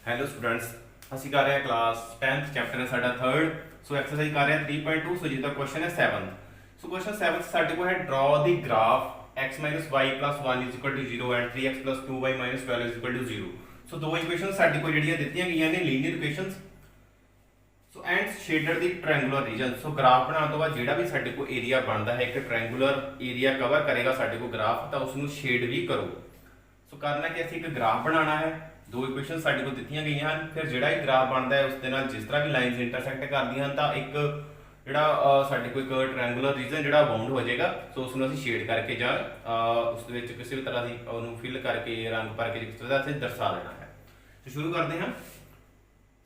Hello students, ਅਸੀਂ कर रहे हैं क्लास 10th चैप्टर है साडा 3rd। सो एक्सरसाइज कर रहे हैं 3.2। सो जिसका क्वेश्चन है 7th। सो क्वेश्चन 7th साडे को है draw the graph x minus y plus 1 is equal to 0 and 3x plus 2y minus 12 is equal to 0। So दो इक्वेशन साडे को ਜਿਹੜੀਆਂ ਦਿੱਤੀਆਂ ਗਈਆਂ ਨੇ linear equations. So and shaded ਦੀ ਟ੍ਰਾਇੰਗੂਲਰ ਰੀਜਨ। ਸੋ ਗ੍ਰਾਫ ਬਣਾਉਣ ਤੋਂ ਬਾਅਦ ਜਿਹੜਾ ਵੀ ਸਾਡੇ ਕੋਲ ਏਰੀਆ ਬਣਦਾ ਹੈ, ਇੱਕ ਟ੍ਰਾਇੰਗੂਲਰ ਏਰੀਆ ਕਵਰ ਕਰੇਗਾ ਸਾਡੇ ਕੋਲ ਗ੍ਰਾਫ, ਤਾਂ ਉਸ ਨੂੰ ਸ਼ੇਡ ਵੀ ਕਰੋ। ਸੋ ਕਰਨਾ ਕਿ ਅਸੀਂ ਇੱਕ ਗ੍ਰਾਫ ਬਣਾਉਣਾ ਹੈ, दो इक्वेशन साडे को दित्तियां गई हैं, फिर जिहड़ा ही ग्राफ बनता है उसके नाल जिस तरह भी लाइन्स इंटरसैक्ट करदियां हैं, तो एक जिहड़ा साडे कोई ट्रायंगुलर रीजन जिहड़ा बाउंड हो जाएगा। सो उसनूं असीं शेड करके जां उस दे विच किसी भी तरह दी उहनूं फिल करके रंग भर के किस तरह असीं दर्शा देना है। तो शुरू करते हैं।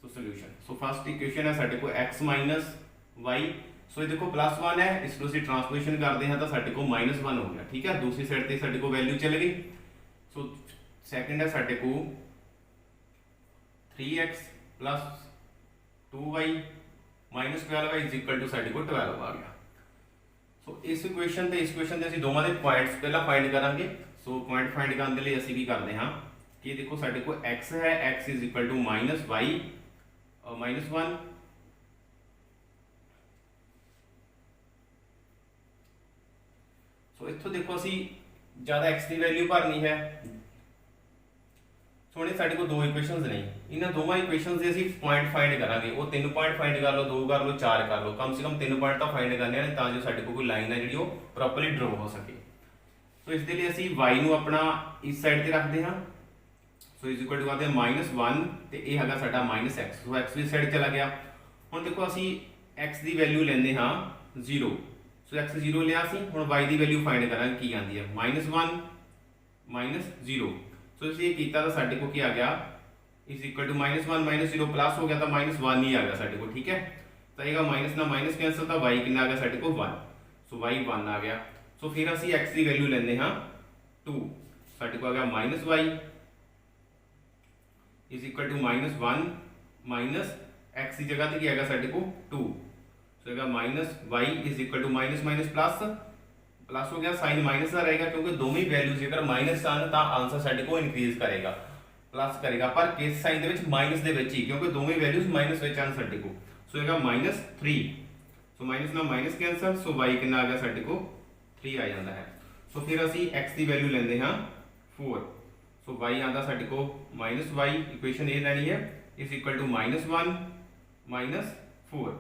So solution. So first equation है साडे को x माइनस वाई। सो ये देखो +1 है, इसको असीं ट्रांसपोजिशन करते हैं तो साडे को -1 हो गया। ठीक है, दूसरी साइड ते साडे को वैल्यू चल गई। सो सैकेंड है साडे को 3x plus 2y minus 12y is equal to साडे को 12 आ गया। सो इस इक्वेशन ते इस इक्वेशन ते असीं दोवां दे पॉइंट्स पहला फाइंड करांगे। सो पॉइंट फाइंड करने के लिए असीं की करते हैं कि देखो साडे को x है, x is equal to minus y minus 1। So इत्थों देखो असीं ज़्यादा x की वैल्यू भरनी है। सो साडे को दो इक्वेशनस ने, इन्हां दोवां इक्वेशनस दे असीं पॉइंट फाइंड करांगे। वो 3 पॉइंट फाइंड कर लो, 2 कर लो, 4 कर लो, कम से कम 3 पॉइंट तो फाइंड करने हैं तां जो साडे को कोई लाइन है जिहड़ी वो प्रॉपरली ड्रॉ हो सके। सो इस दे लई असीं y नूं अपना इस साइड ते रखदे हां। सो इज इक्वल टू करदे हां -1 ते इह हैगा साडा -x। सो x भी साइड चला गया। हुण देखो असीं x दी वैल्यू लैंदे हां 0। सो x 0 लिया सी, हुण y दी वैल्यू फाइंड करांगे की आंदी है -1 -0। सो इसे किया तो साडे को क्या आ गया इज इक्वल टू -1 -0 प्लस हो गया तो -1 ही आ गया साडे को। ठीक है, तो ये माइनस ना माइनस कैंसल, तो y कितना आ गया साडे को 1। सो y 1 आ गया। सो फिर असी x की वैल्यू लेंदे हां 2। साडे को आ गया -y is equal to -1 minus x की जगह ते क्या आ गया साडे को 2। So -y is equal to minus minus plus plus हो गया, साइन माइनस का रहेगा क्योंकि दोनों वैल्यूज अगर माइनस आन तो आंसर साडे को इनक्रीज करेगा, प्लस करेगा, पर किस साइन दे विच माइनस दे विच ही, क्योंकि दोनों वैल्यूज माइनस विच आन साडे को। सो हैगा -3। सो माइनस ना माइनस कैंसल। सो y कितना आ गया साडे को 3 आ जाता है। सो फिर असी x की वैल्यू लेंदे हां 4। सो y आंदा साडे को -y, इक्वेशन ए लेनी है is equal to -1 -4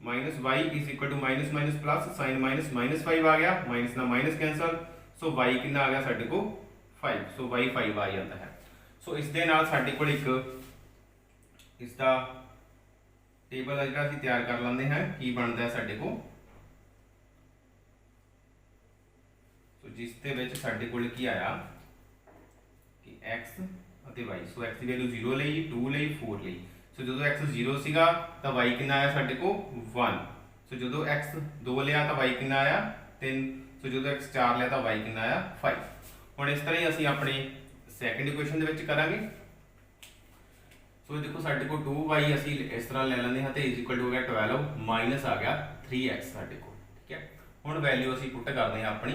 minus y is equal to minus minus plus, sign minus minus 5 आ गया, माइनस ना माइनस कैंसल। सो वाई कितना आ गया साडे को 5। सो वाई 5 आ जाता है। सो इस दे नाल साडे कोल एक इसका टेबल जिहड़ा असीं तैयार कर लैंदे हैं की बनदा है साडे को। सो जिस दे विच साडे कोल की आया कि x ਅਤੇ y। सो x की वैल्यू 0 ਲਈ, 2 ਲਈ, 4 ਲਈ। सो जो x 0 सीगा तो y कितना आया साडे को 1। सो जो x 2 लिया तो y कितना आया 3। सो जो x 4 लिया तो y कितना आया 5। हुण इस तरह ही असीं अपने सैकेंड इक्वेशन दे विच करांगे। सो देखो साडे को 2y असीं इस तरह ले लैंदे हां ते इज इक्वल टू हो गया 12 माइनस आ गया 3x साडे को। ठीक है, हुण वैल्यू असीं पुट करदे हां अपनी,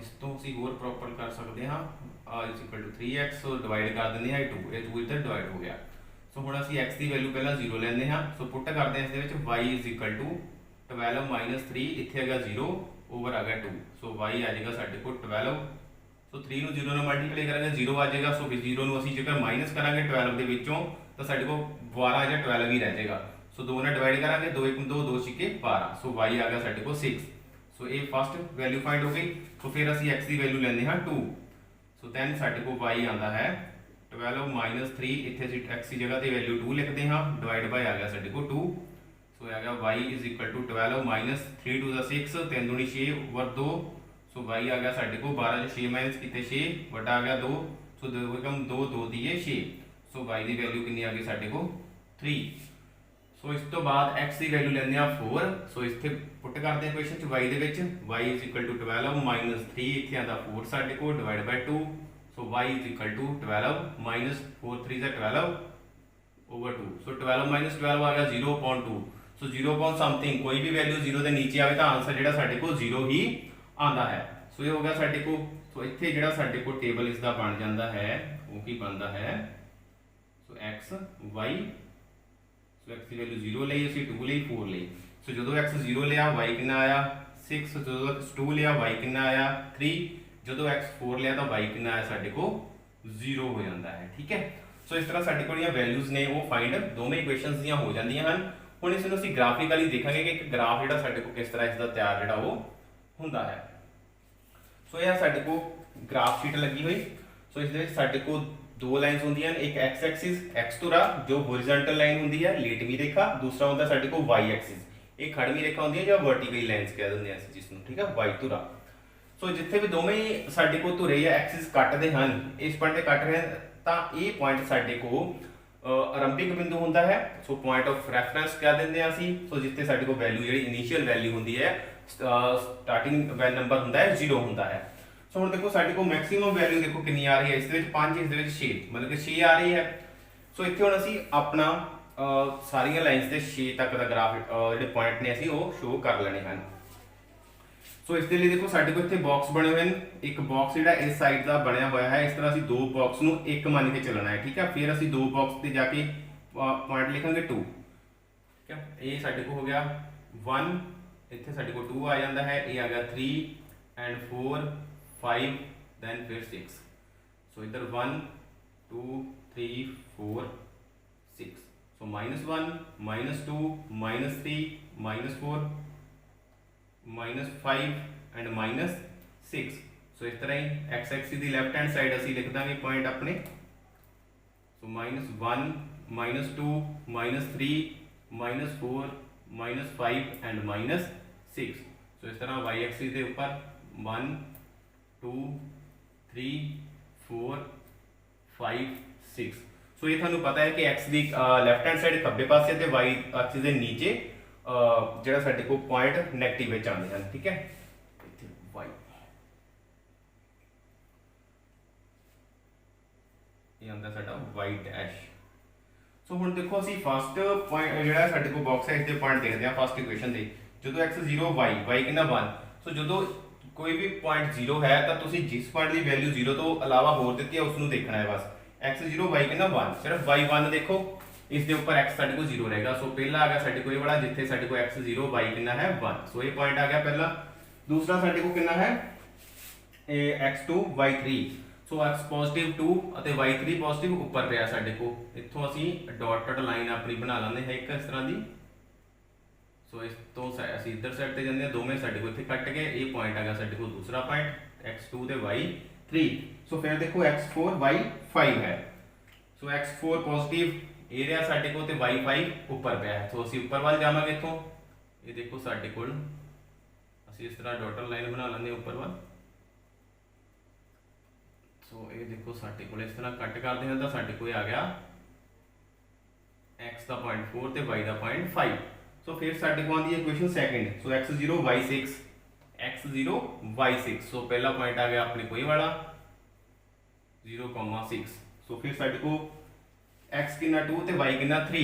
इस तो असीं होर प्रॉपर कर सकदे हां। Is equal to 3x divide कर दिंदे हां 2, ये 2 इधर डिवाइड हो गया। सो हुण असीं x की वैल्यू पहला 0 लैंदे हां। सो पुट करते हैं इस दे विच y is equal to 12 minus 3, इत्थे आ गया 0 ओवर आ गया 2। सो y आ जाएगा साडे को 12। सो 3 नूं 0 नाल मल्टीप्लाई करांगे 0 आ जाएगा। सो फिर 0 नूं असीं जेकर माइनस करांगे 12 दे विचों तो साडे को 12 या 12 ही रह जाएगा। सो 2 नाल डिवाइड करांगे, 2 1 2 2 6 12। सो y आ गया साडे को 6। सो ये फर्स्ट वैल्यू फाइंड हो गई। तो फिर असीं x की वैल्यू लैंदे हां 2। सो दैन साडे को y आंदा है 12 माइनस 3, इत्थे असीं x की जगह ते वैल्यू 2 लिखते हाँ, डिवाइड बाय आ गया साडे को 2। सो आ गया y is equal to 12 minus 3 2 6, 3 दूनी 6 ओवर 2। सो y आ गया साडे को 12 6 माइनस किते 6 बटा आ गया 2। सो 2 एकम 2 2 दिए 6। सो y की वैल्यू कितनी आ गई साडे को 3। सो इस तो बाद x की वैल्यू लेंदे आ 4। सो इत्थे पुट करते हैं इक्वेशन च y दे विच y is equal to 12 minus 3, इत्थे आंदा 4 साडे को divide by 2। So y is equal to 12 minus 4 3 12 over 2। So 12 minus 12 आ गया 0.2। सो 0 समथिंग कोई भी वैल्यू 0 के नीचे आए तो आंसर जिहड़ा साडे को 0 ही आंदा है। सो ये हो गया साडे को। सो इत्थे जिहड़ा साडे को टेबल इसका बन जाता है वो की बनता है ਸੋ x y, ਸੋ x ਦੀ ਵੈਲਿਊ 0 ਲਈ, ਅਸੀਂ 2 ਲਈ, 4 ਲਈ। ਸੋ ਜਦੋਂ x 0 ਲਿਆ y ਕਿੰਨਾ ਆਇਆ 6, ਜਦੋਂ x 2 ਲਿਆ y ਕਿੰਨਾ ਆਇਆ 3, ਜਦੋਂ x 4 ਲਿਆ ਤਾਂ y ਕਿੰਨਾ ਆਇਆ ਸਾਡੇ ਕੋਲ 0 ਹੋ ਜਾਂਦਾ ਹੈ। ਠੀਕ ਹੈ, ਸੋ ਇਸ ਤਰ੍ਹਾਂ ਸਾਡੇ ਕੋਲ ਜਿਹੜੀਆਂ ਵੈਲਿਊਜ਼ ਨੇ ਉਹ ਫਾਈਂਡ ਦੋਵੇਂ ਇਕੁਏਸ਼ਨਸ ਦੀਆਂ ਹੋ ਜਾਂਦੀਆਂ ਹਨ। ਹੁਣ ਇਸ ਨੂੰ ਅਸੀਂ ਗ੍ਰਾਫਿਕਲੀ ਦੇਖਾਂਗੇ ਕਿ ਇੱਕ ਗ੍ਰਾਫ ਜਿਹੜਾ ਸਾਡੇ ਕੋਲ ਕਿਸ ਤਰ੍ਹਾਂ ਇਸ ਦਾ ਤਿਆਰ ਜਿਹੜਾ ਉਹ ਹੁੰਦਾ ਹੈ। ਸੋ ਇਹ ਸਾਡੇ ਕੋਲ ਗ੍ਰਾਫ ਸ਼ੀਟ ਲੱਗੀ ਹੋਈ। ਸੋ ਇਸ ਦੇ ਵਿੱਚ ਸਾਡੇ ਕੋਲ ਦੋ ਲਾਈਨਸ ਹੁੰਦੀਆਂ ਨੇ, ਇੱਕ x ਐਕਸਿਸ x ਧੁਰਾ ਜੋ ਹੋਰੀਜ਼ੋਨਟਲ ਲਾਈਨ ਹੁੰਦੀ ਹੈ ਲੇਟਵੀਂ ਰੇਖਾ, ਦੂਸਰਾ ਹੁੰਦਾ ਸਾਡੇ ਕੋਲ y ਐਕਸਿਸ ਇਹ ਖੜਵੀਂ ਰੇਖਾ ਹੁੰਦੀ ਹੈ ਜਾਂ ਵਰਟੀਕਲ ਲਾਈਨਸ ਕਹਿ ਦਿੰਦੇ ਆ ਅਸੀਂ ਜਿਸ ਨੂੰ। ਠੀਕ ਹੈ, y ਧੁਰਾ। ਸੋ ਜਿੱਥੇ ਵੀ ਦੋਵੇਂ ਸਾਡੇ ਕੋਲ ਧੁਰੇ ਜਾਂ ਐਕਸਿਸ ਕੱਟਦੇ ਹਨ, ਇਸ ਪੁਆਇੰਟ ਤੇ ਕੱਟ ਰਹੇ ਹਨ, ਤਾਂ ਇਹ ਪੁਆਇੰਟ ਸਾਡੇ ਕੋਲ ਆਰੰਭਿਕ ਬਿੰਦੂ ਹੁੰਦਾ ਹੈ। ਸੋ ਪੁਆਇੰਟ ਆਫ ਰੈਫਰੈਂਸ ਕਹਿ ਦਿੰਦੇ ਆ ਅਸੀਂ। ਸੋ ਜਿੱਥੇ ਸਾਡੇ ਕੋਲ ਵੈਲਿਊ ਜਿਹੜੀ ਇਨੀਸ਼ੀਅਲ ਵੈਲਿਊ ਹੁੰਦੀ ਹੈ, ਸਟਾਰਟਿੰਗ ਨੰਬਰ ਹੁੰਦਾ ਹੈ 0 ਹੁੰਦਾ ਹੈ। ਸੋ ਹੁਣ ਦੇਖੋ ਸਾਡੇ ਕੋਲ ਮੈਕਸਿਮਮ ਵੈਲਿਊ ਦੇਖੋ ਕਿੰਨੀ ਆ ਰਹੀ ਹੈ, ਇਸ ਦੇ ਵਿੱਚ 5, ਇਸ ਦੇ ਵਿੱਚ 6, ਮਤਲਬ ਕਿ 6 ਆ ਰਹੀ ਹੈ। ਸੋ ਇੱਥੇ ਹੁਣ ਅਸੀਂ ਆਪਣਾ ਸਾਰੀਆਂ ਲਾਈਨਸ ਦੇ 6 ਤੱਕ ਦਾ ਗ੍ਰਾਫ ਜਿਹੜੇ ਪੁਆਇੰਟ ਨੇ ਅਸੀਂ ਉਹ ਸ਼ੋ ਕਰ ਲੈਣੇ ਹਨ। ਸੋ ਇਸ ਦੇ ਲਈ ਦੇਖੋ ਸਾਡੇ ਕੋਲ ਇੱਥੇ ਬਾਕਸ ਬਣੇ ਹੋਏ ਹਨ। ਇੱਕ ਬਾਕਸ ਜਿਹੜਾ ਇਸ ਸਾਈਡ ਦਾ ਬਣਿਆ ਹੋਇਆ ਹੈ, ਇਸ ਤਰ੍ਹਾਂ ਅਸੀਂ ਦੋ ਬਾਕਸ ਨੂੰ ਇੱਕ ਮੰਨ ਕੇ ਚੱਲਣਾ ਹੈ। ਠੀਕ ਹੈ, ਫਿਰ ਅਸੀਂ ਦੋ ਬਾਕਸ ਤੇ ਜਾ ਕੇ ਪੁਆਇੰਟ ਲਿਖਾਂਗੇ 2। ਠੀਕ ਹੈ, ਇਹ ਸਾਡੇ ਕੋਲ ਹੋ ਗਿਆ 1, ਇੱਥੇ ਸਾਡੇ ਕੋਲ 2 ਆ ਜਾਂਦਾ ਹੈ, ਇਹ ਆ ਗਿਆ 3 ਐਂਡ 4 5 then फिर 6। सो इधर 1 2 3 4 6। सो -1 -2 -3 -4 -5 एंड -6। सो इस तरह ही x एक्सिस की लैफ्ट हैंड साइड असी लिख देंगे पॉइंट अपने। सो -1 -2 -3 -4 -5 एंड -6। सो इस तरह y एक्सिस के ऊपर 1 2 3 4 5 6। सो ये थानू पता है कि x ਦੀ ਲੈਫਟ ਹੈਂਡ ਸਾਈਡ ਖੱਬੇ ਪਾਸੇ ਤੇ y ਐਕਸਿਸ ਦੇ ਨੀਚੇ ਜਿਹੜਾ ਸਾਡੇ ਕੋਲ ਪੁਆਇੰਟ ਨੈਗੇਟਿਵ ਵਿੱਚ ਆਉਂਦੇ ਹਨ। ਠੀਕ ਹੈ, ਇੱਥੇ y ਇਹ ਆਉਂਦਾ ਸਾਡਾ y ਡੈਸ਼। ਸੋ ਹੁਣ ਦੇਖੋ ਅਸੀਂ ਫਸਟ ਪੁਆਇੰਟ ਜਿਹੜਾ ਸਾਡੇ ਕੋਲ ਬਾਕਸ ਹੈ ਇਸ ਦੇ ਪੁਆਇੰਟ ਦੇਖਦੇ ਹਾਂ ਫਸਟ ਇਕੁਏਸ਼ਨ ਦੇ। ਜਦੋਂ x 0 y ਕਿੰਨਾ 1। ਸੋ ਜਦੋਂ ਕੋਈ ਵੀ ਪੁਆਇੰਟ 0 ਹੈ ਤਾਂ ਤੁਸੀਂ ਜਿਸ ਪੁਆਇੰਟ ਦੀ ਵੈਲਿਊ 0 ਤੋਂ ਇਲਾਵਾ ਹੋਰ ਦਿੱਤੀ ਹੈ ਉਸ ਨੂੰ ਦੇਖਣਾ ਹੈ ਬਸ। x 0 y ਕਿੰਨਾ 1, ਸਿਰਫ y 1 ਦੇਖੋ, ਇਸ ਦੇ ਉੱਪਰ x ਸਾਡੇ ਕੋਲ 0 ਰਹੇਗਾ। ਸੋ ਪਹਿਲਾ ਆ ਗਿਆ ਸਾਡੇ ਕੋਲ ਇਹ ਵਾਲਾ ਜਿੱਥੇ ਸਾਡੇ ਕੋਲ x 0 y ਕਿੰਨਾ ਹੈ 1। ਸੋ ਇਹ ਪੁਆਇੰਟ ਆ ਗਿਆ ਪਹਿਲਾ। ਦੂਸਰਾ ਸਾਡੇ ਕੋਲ ਕਿੰਨਾ ਹੈ ਇਹ x2 y3। ਸੋ x ਪੋਜ਼ਿਟਿਵ 2 ਅਤੇ y3 ਪੋਜ਼ਿਟਿਵ ਉੱਪਰ ਪਿਆ ਸਾਡੇ ਕੋਲ। ਇੱਥੋਂ ਅਸੀਂ ਡਾਟਡ ਲਾਈਨ ਆਪਣੀ ਬਣਾ ਲੈਂਦੇ ਹਾਂ ਇੱਕ ਇਸ ਤਰ੍ਹਾਂ ਦੀ। ਸੋ ਇਸ ਤੋਂ ਅਸੀਂ ਇੱਧਰ ਸਾਈਡ ਤੇ ਜਾਂਦੇ ਹਾਂ, ਦੋਵੇਂ ਸਾਡੇ ਕੋਲ ਇੱਥੇ ਕੱਟ ਗਏ। ਇਹ ਪੁਆਇੰਟ ਆ ਗਿਆ ਸਾਡੇ ਕੋਲ ਦੂਸਰਾ ਪੁਆਇੰਟ x2 ਤੇ y3। ਸੋ ਫਿਰ ਦੇਖੋ x4 y5 ਹੈ। ਸੋ x4 ਪੋਜ਼ਿਟਿਵ ਇਹ ਰਿਹਾ ਸਾਡੇ ਕੋਲ ਤੇ y5 ਉੱਪਰ ਪਿਆ ਹੈ। ਸੋ ਅਸੀਂ ਉੱਪਰ ਵੱਲ ਜਾਵਾਂਗੇ ਇੱਥੋਂ। ਇਹ ਦੇਖੋ ਸਾਡੇ ਕੋਲ ਅਸੀਂ ਇਸ ਤਰ੍ਹਾਂ ਡਾਟਡ ਲਾਈਨ ਬਣਾ ਲੈਂਦੇ ਉੱਪਰ ਵੱਲ। ਸੋ ਇਹ ਦੇਖੋ ਸਾਡੇ ਕੋਲ ਇਸ ਤਰ੍ਹਾਂ ਕੱਟ ਕਰਦੇ ਹਾਂ ਤਾਂ ਸਾਡੇ ਕੋਲ ਆ ਗਿਆ x ਦਾ ਪੁਆਇੰਟ 4 ਤੇ y ਦਾ ਪੁਆਇੰਟ 5। सो फिर साडे को आंदी है इक्वेशन सेकंड। सो x0 y6 x0 y6। सो पहला पॉइंट आ गया अपने कोई वाला 0,6। सो फिर साडे को x कितना 2 ते y कितना 3।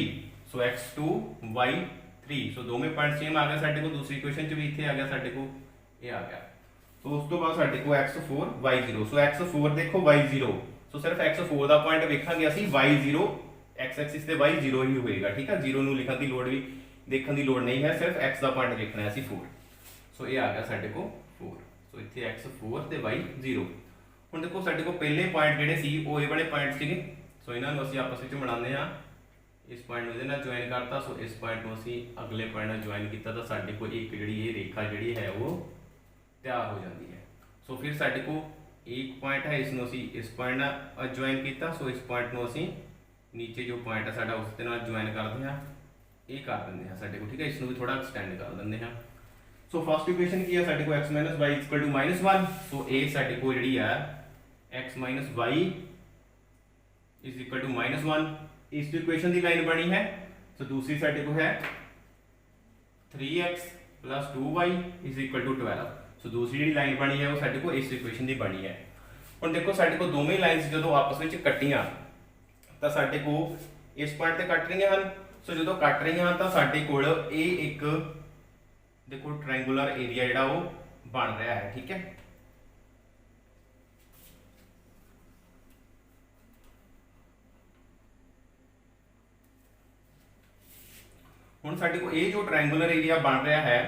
सो x2 y3। सो दोवें पॉइंट सेम आ गया साडे को। दूसरी इक्वेशन च भी इत्थे आ गया साडे को ये आ गया। सो उस तो बाद साडे को x4 y0। सो x4 देखो y0। सो सिर्फ x4 दा पॉइंट वेखांगे ਅਸੀਂ y0 x एक्सिस ते y0 ही होएगा। ठीक है, 0 ਨੂੰ ਲਿਖਣ ਦੀ ਲੋੜ ਵੀ देखने की लोड़ नहीं है, सिर्फ x का पॉइंट देखना है 4। सो ये आ गया साडे को 4। सो इत्थे x4 ते y0। हुण देखो साडे को पहले पॉइंट जिहड़े सी वो ये वाले पॉइंट सीगे। सो इन्हां नूं असीं आपस विच मिलाने हां। इस पॉइंट नूं इहदे नाल ज्वाइन करता। सो इस पॉइंट नूं असीं अगले पॉइंट नाल ज्वाइन कीता तां साडे को एक जिहड़ी ये रेखा जिहड़ी है वो तैयार हो जाती है। सो फिर साडे को एक पॉइंट है, इस नूं असीं इस पॉइंट नाल ज्वाइन कीता। सो इस पॉइंट नूं असीं नीचे जो पॉइंट है साडा उस दे नाल ज्वाइन करदे हां, ये कर देंगे हैं साडे को। ठीक है, इसनूं भी थोड़ा एक्सटेंड कर देंगे हैं। सो फर्स्ट इक्वेशन की है साडे को x - y = -1। सो ए साडे को जिहड़ी है x - y = -1 इस इक्वेशन की लाइन बनी है। सो दूसरी साडे को है 3x + 2y = 12। सो दूसरी जिहड़ी लाइन बनी है वो साडे को इस इक्वेशन की बनी है। हुण देखो साडे को दोवें लाइनस जदों आपस में कट्टियां तां साडे को इस पॉइंट ते कट रहीआं हन। सो जो कट रही हैं तो साडे कोल एक देखो ट्रायंगुलर एरिया जिहड़ा वो बन रहा है। ठीक है, ਹੁਣ ਸਾਡੇ ਕੋਲ ਇਹ ਜੋ ਟ੍ਰਾਇੰਗੂਲਰ ਏਰੀਆ ਬਣ ਰਿਹਾ ਹੈ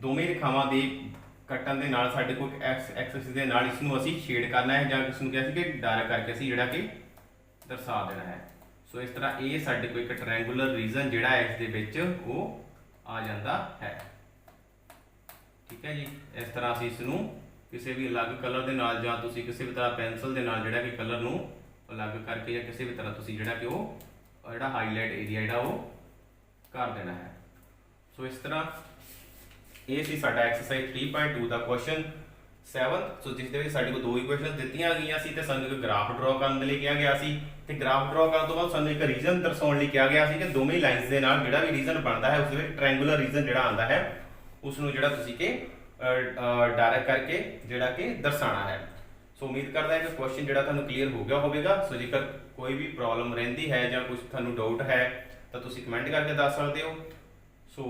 ਦੋਵੇਂ ਰੇਖਾਵਾਂ ਦੇ ਕੱਟਣ ਦੇ ਨਾਲ ਸਾਡੇ ਕੋਲ ਐਕਸਿਸ ਦੇ ਨਾਲ ਇਸ ਨੂੰ ਅਸੀਂ ਸ਼ੇਡ ਕਰਨਾ ਹੈ ਜਾਂ ਇਸ ਨੂੰ ਕਿਹਾ ਸੀ ਕਿ ਡਾਰਕ ਕਰਕੇ ਅਸੀਂ ਜਿਹੜਾ ਕਿ ਦਰਸਾ ਦੇਣਾ ਹੈ। ਸੋ ਇਸ ਤਰ੍ਹਾਂ ਇਹ ਸਾਡੇ ਕੋਲ ਇੱਕ ਟ੍ਰਾਇੰਗੂਲਰ ਰੀਜਨ ਜਿਹੜਾ ਹੈ ਇਸ ਦੇ ਵਿੱਚ ਉਹ ਆ ਜਾਂਦਾ ਹੈ। ਠੀਕ ਹੈ ਜੀ, ਇਸ ਤਰ੍ਹਾਂ ਅਸੀਂ ਇਸ ਨੂੰ ਕਿਸੇ ਵੀ ਅਲੱਗ ਕਲਰ ਦੇ ਨਾਲ ਜਾਂ ਤੁਸੀਂ ਕਿਸੇ ਵੀ ਤਰ੍ਹਾਂ ਪੈਨਸਲ ਦੇ ਨਾਲ ਜਿਹੜਾ ਕਿ ਕਲਰ ਨੂੰ ਅਲੱਗ ਕਰਕੇ ਜਾਂ ਕਿਸੇ ਵੀ ਤਰ੍ਹਾਂ ਤੁਸੀਂ ਜਿਹੜਾ ਕਿ ਉਹ ਜਿਹੜਾ ਹਾਈਲਾਈਟ ਏਰੀਆ ਜਿਹੜਾ ਉਹ ਕਰ ਦੇਣਾ ਹੈ। ਸੋ ਇਸ ਤਰ੍ਹਾਂ ਇਹ ਸੀ ਸਾਡਾ ਐਕਸਰਸਾਈਜ਼ 3.2 ਦਾ ਕੁਐਸਚਨ 7। ਸੋ ਜਿਸ ਦੇ ਵਿੱਚ ਸਾਡੇ ਕੋਲ ਦੋ ਇਕੁਏਸ਼ਨਸ ਦਿੱਤੀਆਂ ਗਈਆਂ ਸੀ ਤੇ ਸਾਨੂੰ ਇੱਕ ਗ੍ਰਾਫ ਡਰਾ ਕਰਨ ਦੇ ਲਈ ਕਿਹਾ ਗਿਆ ਸੀ ਤੇ ਗ੍ਰਾਫ ਡਰਾ ਕਰਨ ਤੋਂ ਬਾਅਦ ਸਾਨੂੰ ਇੱਕ ਰੀਜਨ ਦਰਸਾਉਣ ਲਈ ਕਿਹਾ ਗਿਆ ਸੀ ਕਿ ਦੋਵੇਂ ਲਾਈਨਸ ਦੇ ਨਾਲ ਜਿਹੜਾ ਵੀ ਰੀਜਨ ਬਣਦਾ ਹੈ ਉਸ ਦੇ ਵਿੱਚ ਟ੍ਰਾਇੰਗੂਲਰ ਰੀਜਨ ਜਿਹੜਾ ਆਉਂਦਾ ਹੈ ਉਸ ਨੂੰ ਜਿਹੜਾ ਤੁਸੀਂ ਕਿ ਡਾਇਰੈਕਟ ਕਰਕੇ ਜਿਹੜਾ ਕਿ ਦਰਸਾਉਣਾ ਹੈ। ਸੋ ਉਮੀਦ ਕਰਦਾ ਹਾਂ ਕਿ ਕੁਐਸਚਨ ਜਿਹੜਾ ਤੁਹਾਨੂੰ ਕਲੀਅਰ ਹੋ ਗਿਆ ਹੋਵੇਗਾ। ਸੋ ਜੇਕਰ ਕੋਈ ਵੀ ਪ੍ਰੋਬਲਮ ਰਹਿੰਦੀ ਹੈ ਜਾਂ ਕੁਝ ਤੁਹਾਨੂੰ ਡਾਊਟ ਹੈ ਤਾਂ ਤੁਸੀਂ ਕਮੈਂਟ ਕਰਕੇ ਦੱਸ ਸਕਦੇ ਹੋ। ਸੋ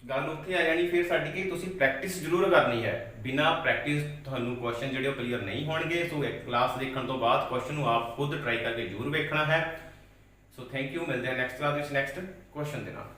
ਗੱਲ ਉੱਥੇ ਆ ਜਾਣੀ ਫਿਰ ਸਾਡੀ ਕਿ ਤੁਸੀਂ ਪ੍ਰੈਕਟਿਸ ਜ਼ਰੂਰ ਕਰਨੀ ਹੈ। ਬਿਨਾ ਪ੍ਰੈਕਟਿਸ ਤੁਹਾਨੂੰ ਕੁਐਸਚਨ ਜਿਹੜੇ ਉਹ ਕਲੀਅਰ ਨਹੀਂ ਹੋਣਗੇ। ਸੋ ਇੱਕ ਕਲਾਸ ਦੇਖਣ ਤੋਂ ਬਾਅਦ ਕੁਐਸਚਨ ਨੂੰ ਆਪ ਖੁਦ ਟਰਾਈ ਕਰਕੇ ਜ਼ਰੂਰ ਵੇਖਣਾ ਹੈ। ਸੋ ਥੈਂਕ ਯੂ, ਮਿਲਦੇ ਹਾਂ ਨੈਕਸਟ ਕਲਾਸ ਵਿੱਚ ਨੈਕਸਟ ਕੁਐਸਚਨ ਦੇ ਨਾਲ।